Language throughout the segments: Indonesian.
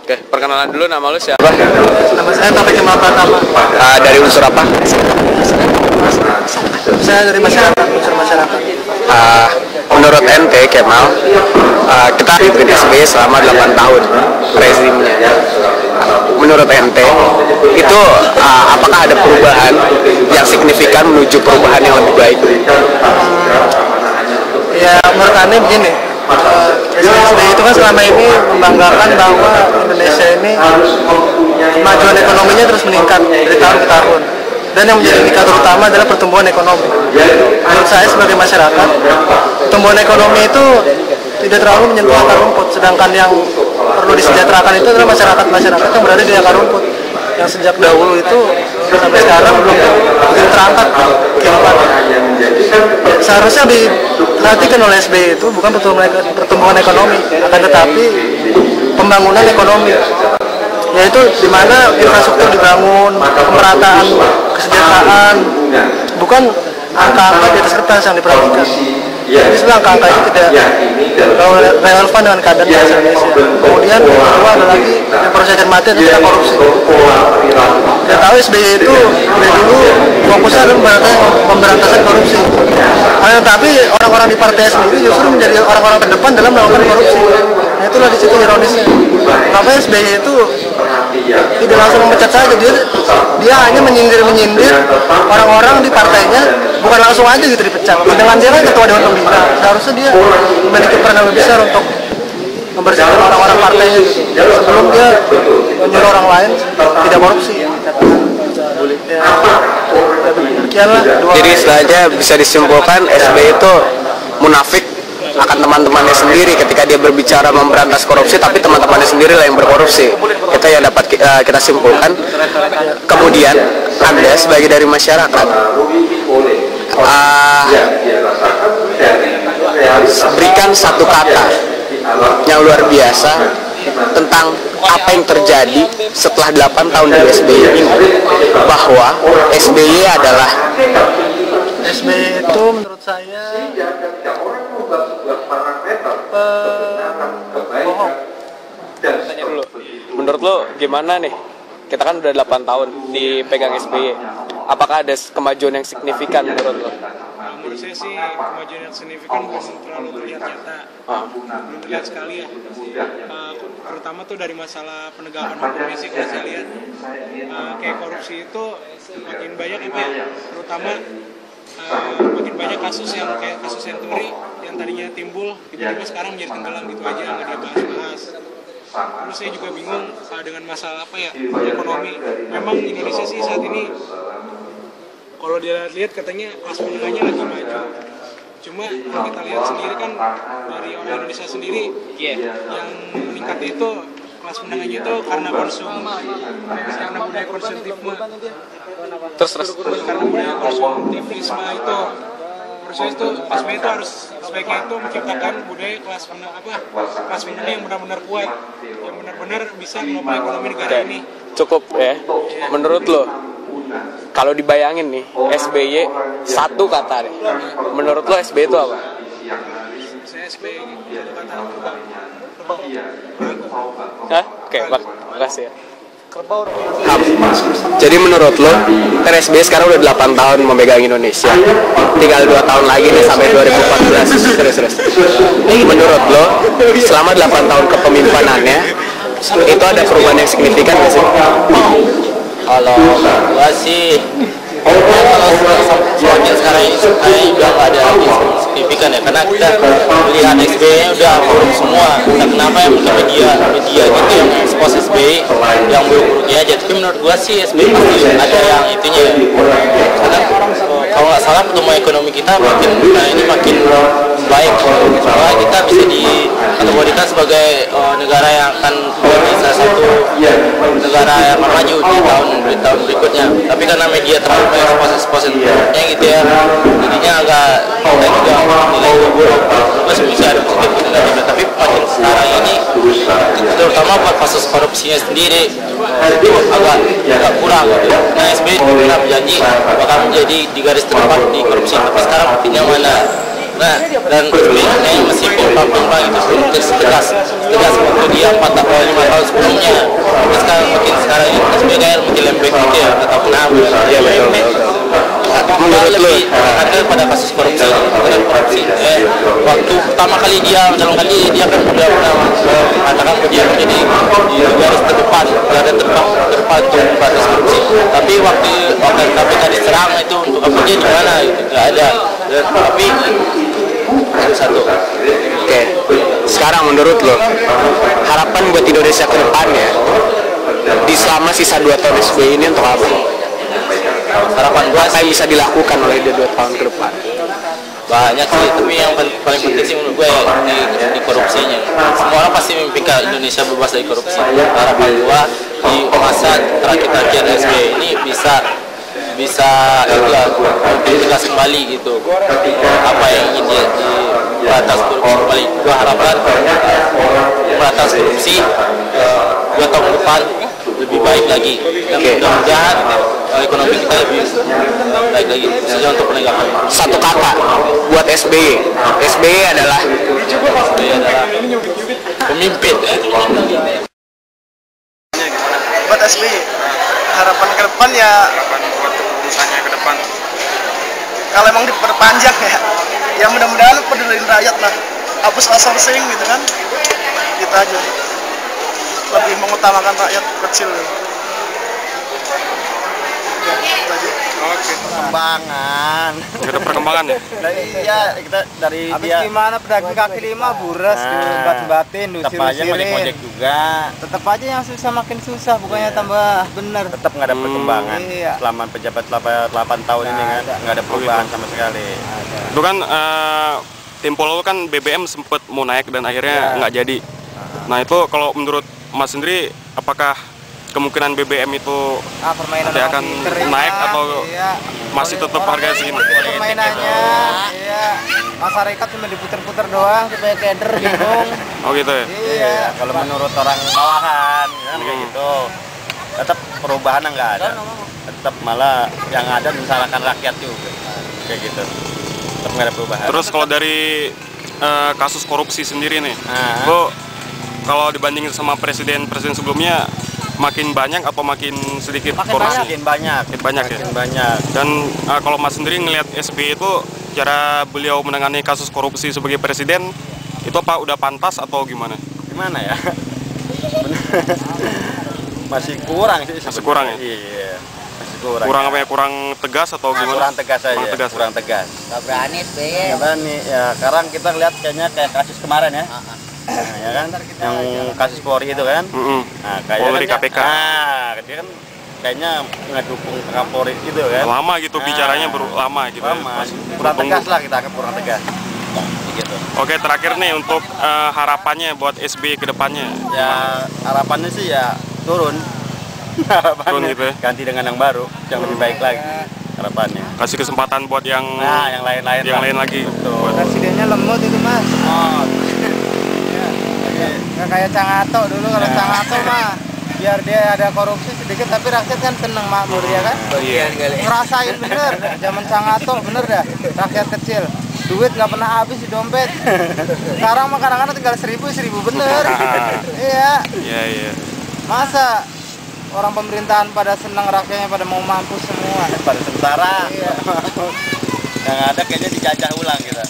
Oke, perkenalan dulu, nama lu siapa? Nama saya Taufik Kemal Pratama. Dari unsur apa? Saya dari masyarakat, unsur masyarakat. Menurut ente Kemal, kita pimpin SBY selama 8 tahun rezimnya. Menurut ente, itu apakah ada perubahan yang signifikan menuju perubahan yang lebih baik? Ya, menurut Anda begini, SBY itu kan selama ini membanggakan bahwa Indonesia ini kemajuan ekonominya terus meningkat dari tahun ke tahun. Dan yang menjadi indikator utama adalah pertumbuhan ekonomi. Menurut saya sebagai masyarakat, pertumbuhan ekonomi itu tidak terlalu menyentuh akar rumput, sedangkan yang perlu disejahterakan itu adalah masyarakat yang berada di akar rumput, yang sejak dahulu itu sampai sekarang belum begitu terangkat kehidupannya. Seharusnya diperhatikan oleh SBY itu bukan pertumbuhan ekonomi, akan tetapi pembangunan ekonomi, yaitu di mana infrastruktur dibangun, pemerataan kesejahteraan, bukan angka-angka di atas kertas yang diperhatikan. Jadi sebenarnya angka-angka itu tidak relevan dengan keadaan Indonesia. Kemudian yang kedua ada lagi yang perlu saya cermati adalah korupsi. Kita tahu SBY itu dari dulu fokusnya adalah pemberantasan korupsi. Tetapi orang-orang di partai sendiri justru menjadi orang-orang terdepan dalam melakukan korupsi. Nah, itulah di situ ironisnya. Kenapa SBY itu tidak langsung memecat saja, dia hanya menyindir orang-orang di partainya, bukan langsung aja gitu dipecat. Dengan dia kan ketua dewan pembina, seharusnya dia memiliki peran yang lebih besar untuk membersihkan orang-orang partainya sebelum dia menyuruh orang lain tidak korupsi. Demikianlah. Jadi istilahnya bisa disimpulkan SBY itu munafik akan teman-temannya sendiri ketika dia berbicara memberantas korupsi, tapi teman-temannya sendiri lah yang berkorupsi. Itu yang dapat kita simpulkan. Kemudian Anda sebagai dari masyarakat, berikan satu kata yang luar biasa tentang apa yang terjadi setelah 8 tahun dari SBY ini, bahwa SBY adalah SBY itu menurut saya bohong. Tanya dulu, menurut lo gimana nih? Kita kan udah 8 tahun dipegang SBY. Apakah ada kemajuan yang signifikan menurut lo? Menurut saya sih kemajuan yang signifikan belum terlalu terlihat nyata, belum terlihat sekali ya. Terutama tuh dari masalah penegakan hukumnya sih kalau saya lihat, kayak korupsi itu makin banyak apa ya, terutama makin banyak kasus yang kayak kasus Senturi yang tadinya timbul tiba-tiba sekarang menjadi tenggelam gitu aja, nggak dibahas-bahas. Terus saya juga bingung dengan masalah apa ya, ekonomi. Memang Indonesia sih saat ini kalau dilihat katanya kelas menengahnya lagi maju. Cuma kalau kita lihat sendiri kan dari orang Indonesia sendiri yang meningkat itu kelas menengahnya itu karena budaya konsumtifme. Terus Karena budaya konsumtifisme itu. Menurut itu SBY itu harus sebaiknya itu menciptakan budaya kelas menengah yang benar-benar kuat, yang benar-benar bisa menopang ekonomi negara ini. Cukup ya. Menurut lo, kalau dibayangin nih SBY satu kata deh, menurut lo SBY itu apa? Saya SBY satu kata Hah? Oke, makasih ya. Jadi menurut lo, kan SBY sekarang udah 8 tahun memegang Indonesia, tinggal 2 tahun lagi nih sampai 2014. Terus. Menurut lo, selama 8 tahun kepemimpinannya, itu ada perubahan yang signifikan nggak sih? Kalau gua sih, kalau sekarang ini kayaknya udah nggak ada lagi signifikan ya, karena kita melihat SBY udah buruk semua. Entah kenapa ya, mungkin media gitu yang expose SBY yang buruk-buruknya aja. Tapi menurut gua sih SBY pasti ada yang itunya ya. Karena kalau nggak salah pertumbuhan ekonomi kita makin baik. Soalnya kita bisa dikategorikan sebagai negara yang akan menjadi salah satu negara yang maju di tahun berikutnya. Tapi karena media terlalu expose gitu ya, jadinya agak kita juga nilai buruk. Terus bisa ada positif negatifnya. Tapi makin sekarang ini, terutama buat kasus korupsinya sendiri, itu agak kurang. Nah, SBY pernah berjanji bakal menjadi di garis terdepan di korupsi, tapi sekarang buktinya mana? Nah, dan sebenarnya masih pimpang itu tegas waktu dia 4 atau 5 tahun sebelumnya. Tapi sekarang ini SBY makin lembek gitu ya, tetap kenapa? Iya betul. Menurut lu ada pada kasus korupsi, waktu pertama kali dia mencalonkan diri, dia kan udah pernah mengatakan bahwa dia menjadi di garis terdepan untuk memberantas korupsi. Tapi waktu KPK diserang itu untuk apa dia di mana? Itu nggak ada. Tapi satu. Oke, sekarang menurut lo harapan buat Indonesia ke depannya di selama sisa 2 tahun SBY ini untuk apa? Harapan gua Apa yang bisa dilakukan oleh dia 2 tahun ke depan? banyak sih, tapi yang paling penting sih menurut gue di korupsinya. Semua orang pasti mimpikan Indonesia bebas dari korupsi. Harapan gue di masa terakhir SBY ini bisa ditegas kembali gitu, apa yang ingin dia diberantas korupsi kembali. Gue harapkan berantas korupsi 2 tahun depan lebih baik lagi, dan mudah-mudahan ekonomi kita lebih baik lagi, khususnya untuk penegakan. Satu kata buat SBY. SBY adalah pemimpin. Buat SBY, harapan ke depan ya, Urusannya ke depan. kalau emang diperpanjang ya mudah-mudahan peduliin rakyat lah, hapus outsourcing gitu kan, gitu aja, lebih mengutamakan rakyat kecil. Oke. Perkembangan. Ada perkembangan ya? Iya, kita dari Habis dia gimana pedagang kaki lima buras batin tetap aja ngojek juga, tetap aja yang susah makin susah, bukannya tambah bener. tetap nggak ada perkembangan. Iya. Selama pejabat 8 tahun ini kan nggak ada perubahan sama sekali. Itu kan tempo lalu kan BBM sempat mau naik dan akhirnya nggak jadi. Nah itu kalau menurut Mas sendiri, apakah kemungkinan BBM itu Permainan nanti akan orang pinter, naik ya. atau Iya. masih tetap harganya segini? Permainannya, iya. Masyarakat cuma diputer-puter doang supaya keder bingung. Oh gitu ya? Iya. Kalau menurut orang bawahan kan kayak gitu, tetap perubahan nggak ada. Tetap malah yang ada menyalahkan rakyat juga, kayak gitu. Tetap nggak ada perubahan. Terus kalau dari kasus korupsi sendiri nih, Nah. lo kalau dibandingin sama presiden sebelumnya, makin banyak atau makin sedikit korupsi? Makin banyak, Banyak ya? makin banyak. Dan kalau Mas sendiri ngelihat SBY itu cara beliau menangani kasus korupsi sebagai presiden itu apa udah pantas atau gimana? Gimana ya? Masih kurang sih. Masih kurang ya? Iya, masih kurang. Kurang apa ya? Kurang tegas atau gimana? Kurang tegas aja. Kurang tegas. Nggak berani SBY. Nggak berani. Ya sekarang kita lihat kayaknya kayak kasus kemarin ya. Nah, ya kan, yang kasus Polri itu kan. Nah, Polri KPK. Nah, dia kan kayaknya ngedukung Kapolri gitu kan. Lama gitu bicaranya lama gitu. Lama. Kurang tegas lah, kita anggap kurang tegas. Gitu. Oke, terakhir nih untuk harapannya buat SBY ke depannya. Ya harapannya sih ya turun. Harapannya Turun gitu ya? ganti dengan yang baru, yang lebih baik lagi harapannya. Kasih kesempatan buat yang yang lain-lain. yang lain lagi. Betul. Presidennya lemot itu mas. Nggak kayak Cangato dulu, kalau Cangato mah biar dia ada korupsi sedikit tapi rakyat kan seneng makmur ya kan. Iya. Ngerasain bener zaman Cangato bener dah, rakyat kecil duit nggak pernah habis di dompet. Sekarang mah kadang-kadang tinggal 1000 bener. Iya. Iya. Masa orang pemerintahan pada seneng, rakyatnya pada mau mampus semua. Pada sementara. Iya. Yang ada kayaknya dijajah ulang kita.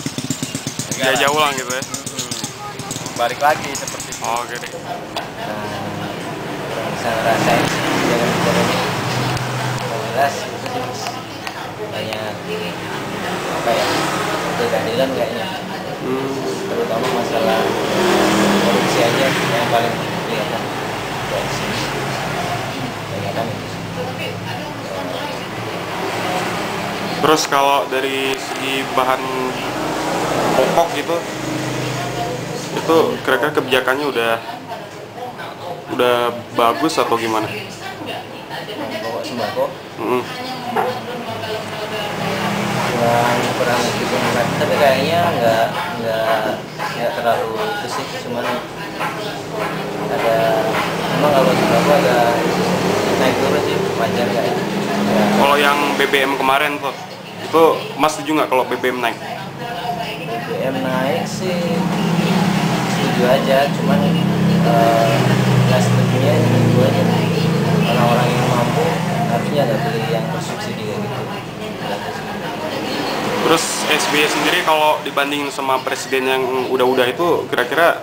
Dijajah ulang gitu ya. Balik lagi seperti itu. Oke deh. Bisa ngerasain jangan-jangan jelas banyak apa ya keadilan kayaknya, terutama masalah korupsi aja yang paling kelihatan dari sini kelihatan. Terus kalau dari segi bahan pokok gitu, itu kira-kira kebijakannya udah bagus atau gimana? Pokok sembako kurang gitu, tapi kayaknya nggak terlalu itu sih, cuman ada memang kalau sembako ada naik turun sih wajar kayaknya. Kalau yang BBM kemarin tuh, itu Mas setuju nggak kalau BBM naik? BBM naik sih setuju aja, cuman nggak setujunya itu aja, orang-orang yang mampu harusnya nggak beli yang bersubsidi gitu. Terus SBY sendiri kalau dibanding sama presiden yang udah-udah itu kira-kira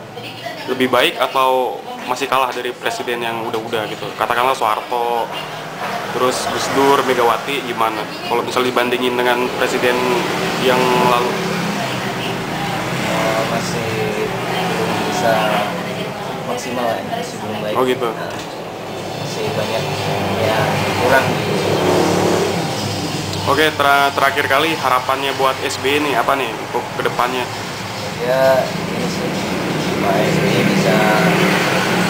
lebih baik atau masih kalah dari presiden yang udah-udah gitu? Katakanlah Soeharto, terus Gus Dur, Megawati, gimana? Kalau misalnya dibandingin dengan presiden yang lalu? Masih belum bisa maksimal ya, masih belum baik. Oh gitu. Masih banyak yang kurang. Oke, terakhir kali harapannya buat SBY nih apa nih untuk kedepannya? Ya ini sih, Pak SBY bisa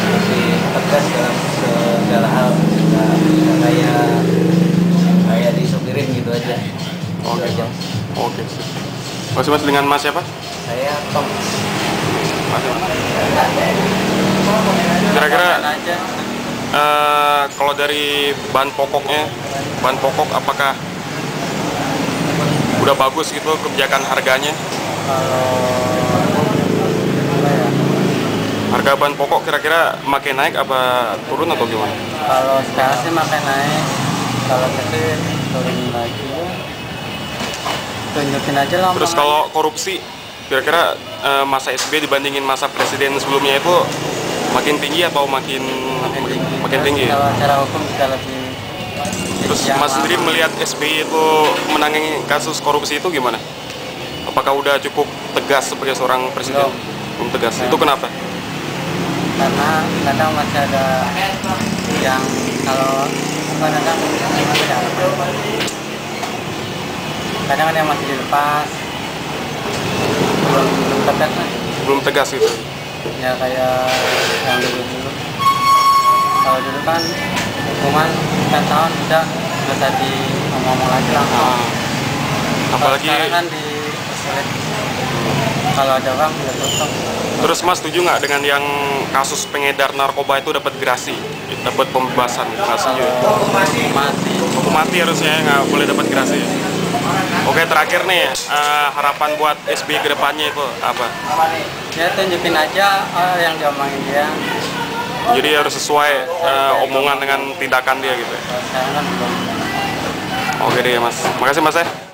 lebih tegas dalam segala hal, nggak kayak disupirin gitu aja. Oke, oke. Mas dengan Mas siapa? Saya Tom. Kira-kira kalau dari bahan pokok apakah udah bagus gitu kebijakan harganya? Harga bahan pokok kira-kira makin naik apa turun atau gimana? Kalau sekarang sih makin naik, kalau tadi turun lagi ya. Tunjukin aja lah. Terus kalau korupsi kira-kira masa SBY dibandingin masa presiden sebelumnya itu makin tinggi atau makin tinggi? Kalau secara hukum kita lebih. Terus Mas sendiri melihat SBY itu menangani kasus korupsi itu gimana? Apakah udah cukup tegas sebagai seorang presiden? Belum tegas. Itu kenapa? Karena kadang masih ada yang kalau kadang ada yang masih dilepas, belum tegas lah. Belum tegas gitu. Ya kayak yang dulu. Kalau dulu kan hukuman 10 tahun udah nggak usah ngomong lagi langsung. Apalagi sekarang kan kalau ada uang udah tutup. Terus Mas setuju nggak dengan yang kasus pengedar narkoba itu dapat gerasi, dapat pembebasan? Nggak setuju? Hukum mati harusnya, nggak boleh dapat gerasi. Oke, terakhir nih harapan buat SBY kedepannya itu apa? Ya tunjukin aja yang diomongin dia. Jadi harus sesuai omongan dengan tindakan dia gitu. Sekarang kan belum. Oke deh Mas, makasih Mas ya.